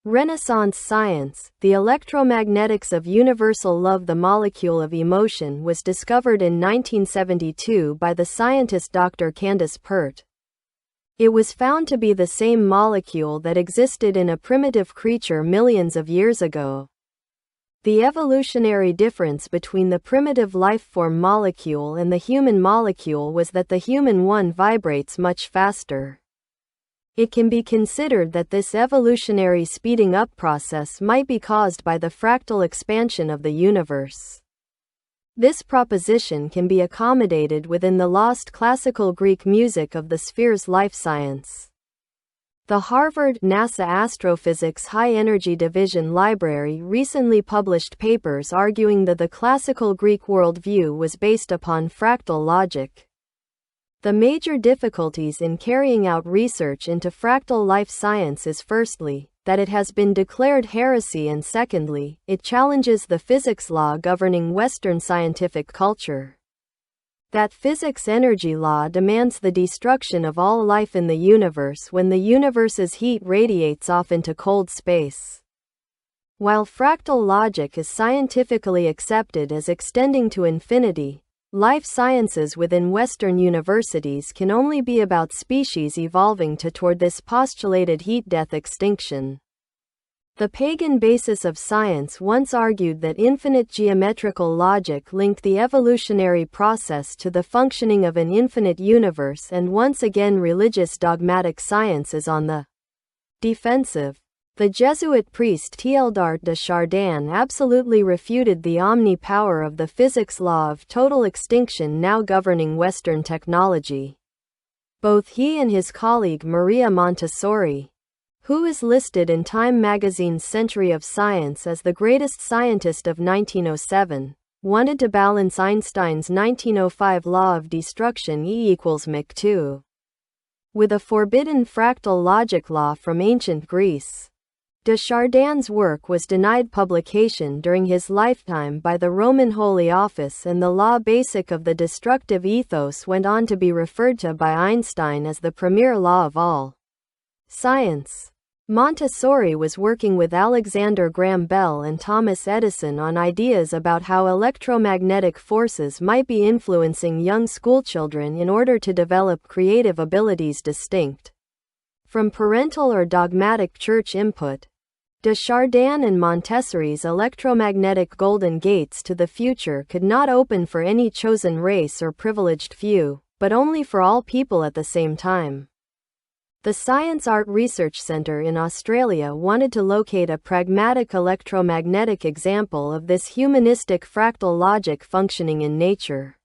Renaissance science, the electromagnetics of universal love. The molecule of emotion was discovered in 1972 by the scientist Dr. Candace Pert. It was found to be the same molecule that existed in a primitive creature millions of years ago. The evolutionary difference between the primitive life-form molecule and the human molecule was that the human one vibrates much faster. It can be considered that this evolutionary speeding up process might be caused by the fractal expansion of the universe. This proposition can be accommodated within the lost classical Greek music of the sphere's life science. The Harvard-NASA Astrophysics High Energy Division Library recently published papers arguing that the classical Greek worldview was based upon fractal logic. The major difficulties in carrying out research into fractal life science is firstly, that it has been declared heresy, and secondly, it challenges the physics law governing Western scientific culture. That physics energy law demands the destruction of all life in the universe when the universe's heat radiates off into cold space. While fractal logic is scientifically accepted as extending to infinity, life sciences within Western universities can only be about species evolving toward this postulated heat-death extinction. The pagan basis of science once argued that infinite geometrical logic linked the evolutionary process to the functioning of an infinite universe, and once again religious dogmatic science is on the defensive. The Jesuit priest Teilhard de Chardin absolutely refuted the omni-power of the physics law of total extinction now governing Western technology. Both he and his colleague Maria Montessori, who is listed in Time magazine's Century of Science as the greatest scientist of 1907, wanted to balance Einstein's 1905 law of destruction E=mc2 with a forbidden fractal logic law from ancient Greece. De Chardin's work was denied publication during his lifetime by the Roman Holy Office, and the law basic of the destructive ethos went on to be referred to by Einstein as the premier law of all science. Montessori was working with Alexander Graham Bell and Thomas Edison on ideas about how electromagnetic forces might be influencing young schoolchildren in order to develop creative abilities distinct from parental or dogmatic church input. De Chardin and Montessori's electromagnetic golden gates to the future could not open for any chosen race or privileged few, but only for all people at the same time. The Science Art Research Centre in Australia wanted to locate a pragmatic electromagnetic example of this humanistic fractal logic functioning in nature.